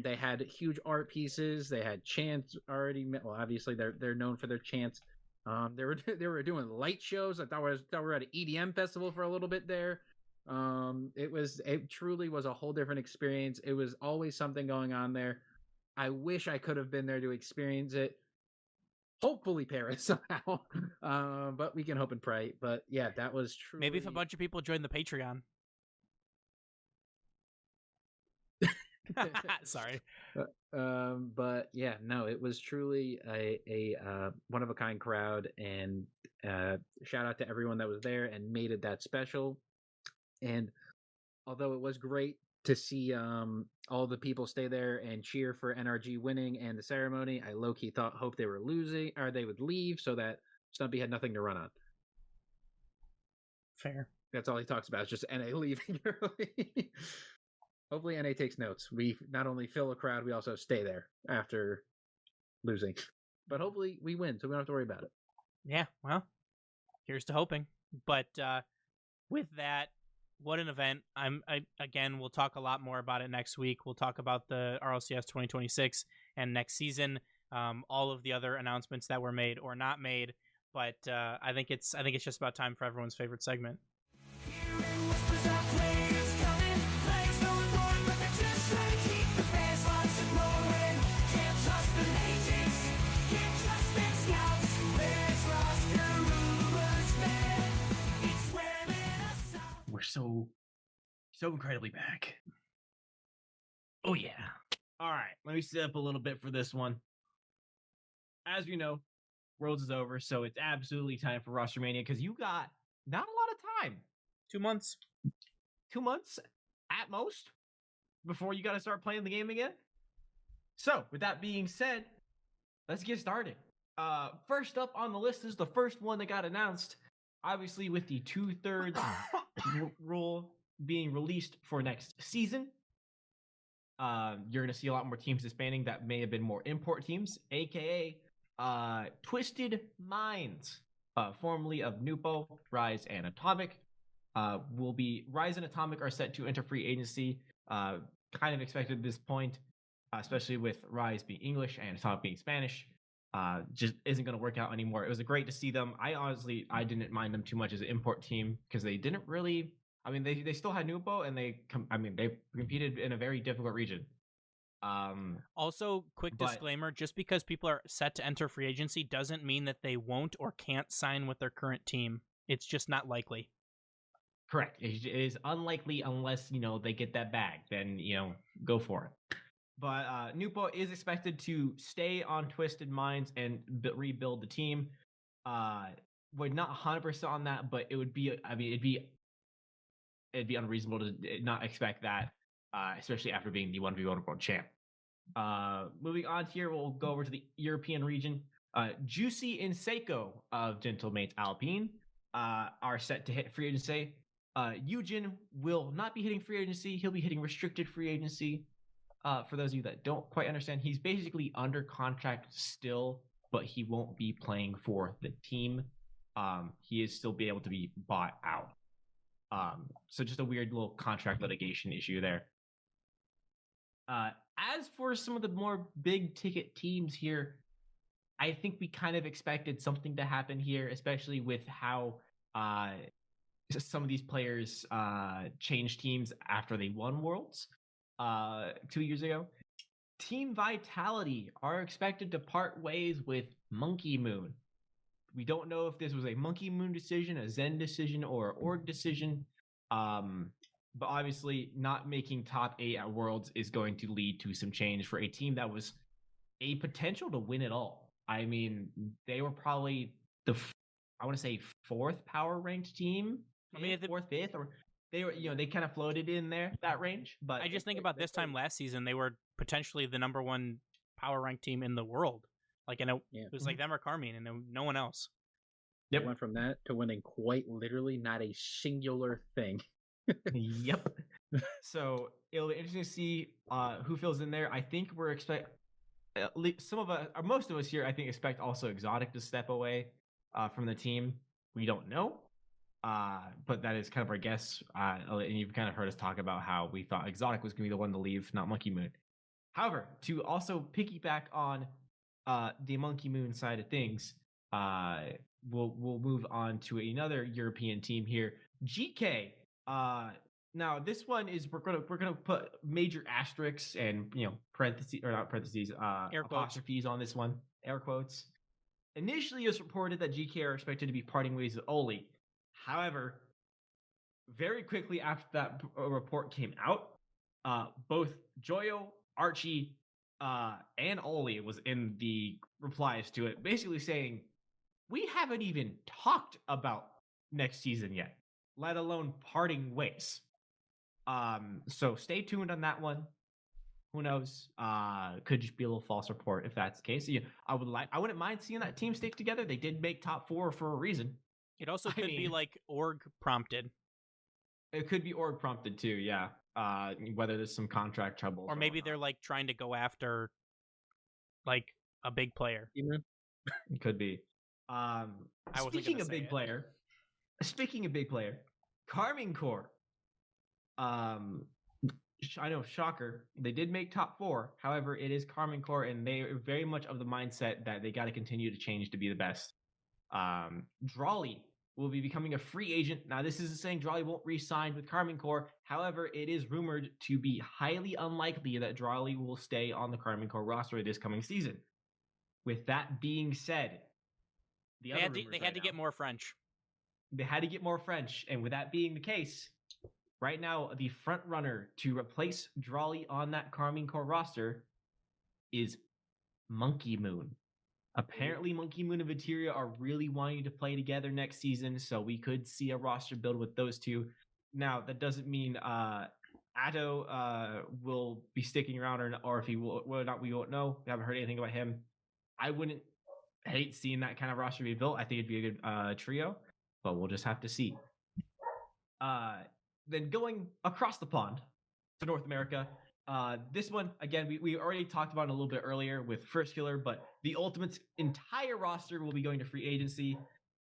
They had huge art pieces. They had chants already. Well, obviously they're known for their chants. They were doing light shows. I thought we were at an EDM festival for a little bit there. It truly was a whole different experience. It was always something going on there. I wish I could have been there to experience it. Hopefully Paris somehow. But we can hope and pray. But yeah, that was true. Maybe if a bunch of people join the Patreon. Sorry. But yeah, no, it was truly a one of a kind crowd, and shout out to everyone that was there and made it that special. And although it was great to see all the people stay there and cheer for NRG winning and the ceremony, I low-key hope they were losing or they would leave so that Stumpy had nothing to run on. Fair. That's all he talks about, is just NA leaving early. Hopefully NA takes notes. We not only fill a crowd, we also stay there after losing. But hopefully we win, so we don't have to worry about it. Yeah, well, here's to hoping. But with that, What an event. Again, we'll talk a lot more about it next week. We'll talk about the RLCS 2026 and next season, all of the other announcements that were made or not made. But I think it's just about time for everyone's favorite segment. We're so incredibly back. Oh yeah. All right, let me sit up a little bit for this one. As we know, Worlds is over, so it's absolutely time for Roster Mania because you got not a lot of time. 2 months. 2 months at most before you got to start playing the game again. So, with that being said, let's get started. First up on the list is the first one that got announced, obviously with the 2/3 rule being released for next season. You're going to see a lot more teams disbanding that may have been more import teams, aka Twisted Minds, formerly of Nupo, Rise, and Atomic. Rise and Atomic are set to enter free agency, kind of expected at this point, especially with Rise being English and Atomic being Spanish. Just isn't going to work out anymore. It was great to see them. I didn't mind them too much as an import team because they didn't really. I mean, they still had Nupo and they competed in a very difficult region. Also, quick disclaimer: just because people are set to enter free agency doesn't mean that they won't or can't sign with their current team. It's just not likely. Correct. It is unlikely unless they get that bag. Then go for it. But Nupo is expected to stay on Twisted Minds and rebuild the team. We're not 100% on that, but it would be. I mean, it'd be unreasonable to not expect that, especially after being the 1v1 world champ. Moving on here, we'll go over to the European region. Juicy and Seiko of Gentlemates Alpine are set to hit free agency. Eugen will not be hitting free agency. He'll be hitting restricted free agency. For those of you that don't quite understand, he's basically under contract still, but he won't be playing for the team. He is still be able to be bought out. So just a weird little contract litigation issue there. As for some of the more big ticket teams here, I think we kind of expected something to happen here, especially with how some of these players changed teams after they won Worlds 2 years ago. Team Vitality are expected to part ways with Monkey Moon. We don't know if this was a Monkey Moon decision, a Zen decision, or an org decision. But obviously, not making top 8 at Worlds is going to lead to some change for a team that was a potential to win it all. I mean, they were probably I want to say 4th power ranked team. I mean, 4th, 5th, or they were, they kind of floated in there, that range. But I just think about this time last season, they were potentially the number 1 power ranked team in the world. Like, it was like them or Carmine, and no one else. Yep. Went from that to winning quite literally not a singular thing. Yep. So it'll be interesting to see who fills in there. I think we're some of us, or most of us here, I think expect also Exotic to step away from the team. We don't know, but that is kind of our guess. And you've kind of heard us talk about how we thought Exotic was going to be the one to leave, not Monkey Moon. However, to also piggyback on the Monkey Moon side of things, we'll move on to another European team here, GK. Now this one is we're gonna put major asterisks and parentheses, or not parentheses, air apostrophes on this one, air quotes. Initially, it was reported that GK are expected to be parting ways with Oli. However, very quickly after that report came out, both Joyo, Archie, and Oli was in the replies to it, basically saying, we haven't even talked about next season yet, let alone parting ways. So stay tuned on that one. Who knows? Could just be a little false report if that's the case. I wouldn't mind seeing that team stick together. They did make top 4 for a reason. It also could be like org prompted. It could be org prompted too, yeah. Whether there's some contract trouble, or maybe they're like trying to go after like a big player. It could be. Speaking of big player, Carmine Corp I know, shocker. They did make top 4. However, it is Carmen Corps, and they are very much of the mindset that they got to continue to change to be the best. Drawley will be becoming a free agent. Now, this isn't saying Drawley won't re-sign with Carmen Corps. However, it is rumored to be highly unlikely that Drawley will stay on the Carmen Corps roster this coming season. With that being said, they had to get more French. They had to get more French, and with that being the case, right now the front runner to replace Drawley on that Carmine Corps roster is Monkey Moon. Apparently, Monkey Moon and Veteria are really wanting to play together next season, so we could see a roster build with those two. Now, that doesn't mean Atto will be sticking around, or if he will or not, we won't know. We haven't heard anything about him. I wouldn't hate seeing that kind of roster be built. I think it'd be a good trio, but we'll just have to see. Then going across the pond to North America, this one, again, we already talked about it a little bit earlier with First Killer, but the Ultimates entire roster will be going to free agency.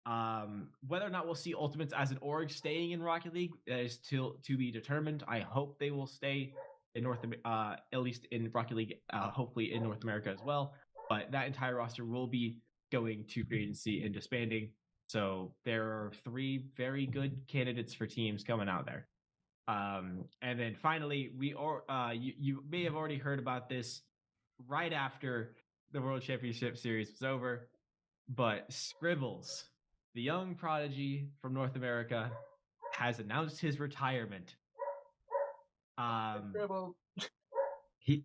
Whether or not we'll see Ultimates as an org staying in Rocket League is still to be determined. I hope they will stay in at least in Rocket League, hopefully in North America as well. But that entire roster will be going to free agency and disbanding. So there are 3 very good candidates for teams coming out there. And then finally, you may have already heard about this right after the World Championship Series was over, but Scribbles, the young prodigy from North America, has announced his retirement. His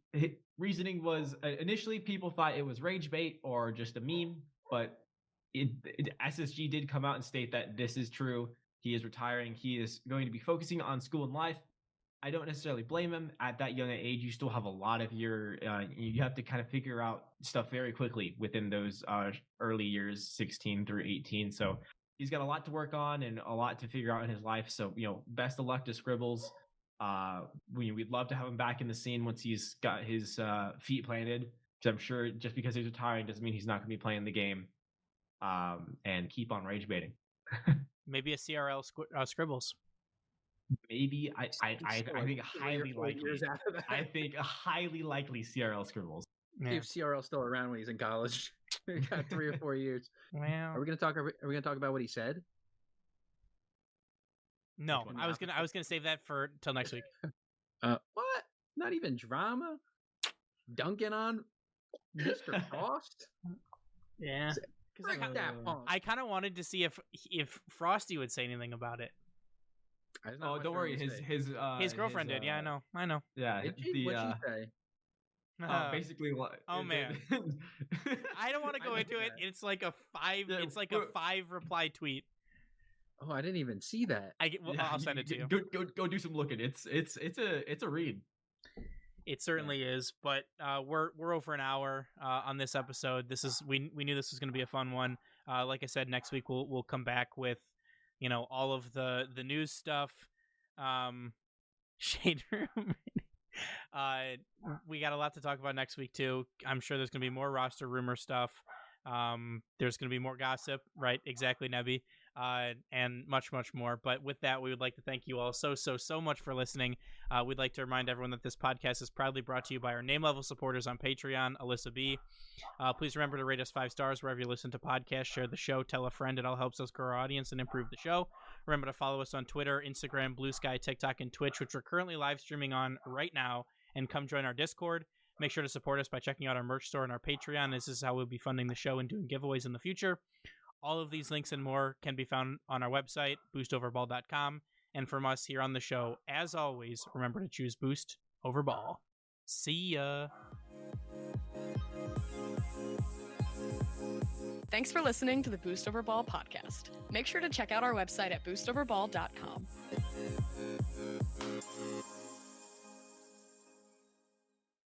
reasoning was initially people thought it was rage bait or just a meme, but SSG did come out and state that this is true. He is retiring. He is going to be focusing on school and life. I don't necessarily blame him. At that young age, you still have a lot of you have to kind of figure out stuff very quickly within those early years, 16 through 18. So he's got a lot to work on and a lot to figure out in his life. So, best of luck to Scribbles. We'd love to have him back in the scene once he's got his feet planted. Because I'm sure just because he's retiring doesn't mean he's not going to be playing the game. And keep on rage baiting. Maybe a CRL Scribbles. Maybe I think highly likely. I think a highly likely CRL Scribbles. Yeah. If CRL's still around when he's in college, we got 3 or 4 years. Well, are we gonna talk about what he said? No, I was gonna save that for till next week. What? Not even drama? Dunking on Mr. Frost? Yeah. I kind of wanted to see if Frosty would say anything about it. Oh, don't worry. His girlfriend did. Yeah, I know. Yeah. What'd she say? Basically, what? Oh man, I don't want to go into it. It's like a 5. Yeah, it's like a 5 reply tweet. Oh, I didn't even see that. I'll send it to you. Go do some looking. It's a read. It certainly is, but we're over an hour on this episode. We knew this was going to be a fun one. Like I said, next week we'll come back with all of the news stuff. Shade Room. We got a lot to talk about next week too. I'm sure there's going to be more roster rumor stuff. There's going to be more gossip, right? Exactly, Nebby. And much, much more. But with that, we would like to thank you all so much for listening. We'd like to remind everyone that this podcast is proudly brought to you by our name-level supporters on Patreon, Alyssa B. Please remember to rate us 5 stars wherever you listen to podcasts, share the show, tell a friend. It all helps us grow our audience and improve the show. Remember to follow us on Twitter, Instagram, Blue Sky, TikTok, and Twitch, which we're currently live streaming on right now, and come join our Discord. Make sure to support us by checking out our merch store and our Patreon. This is how we'll be funding the show and doing giveaways in the future. All of these links and more can be found on our website, boostoverball.com. And from us here on the show, as always, remember to choose Boost over Ball. See ya! Thanks for listening to the Boost Over Ball podcast. Make sure to check out our website at boostoverball.com.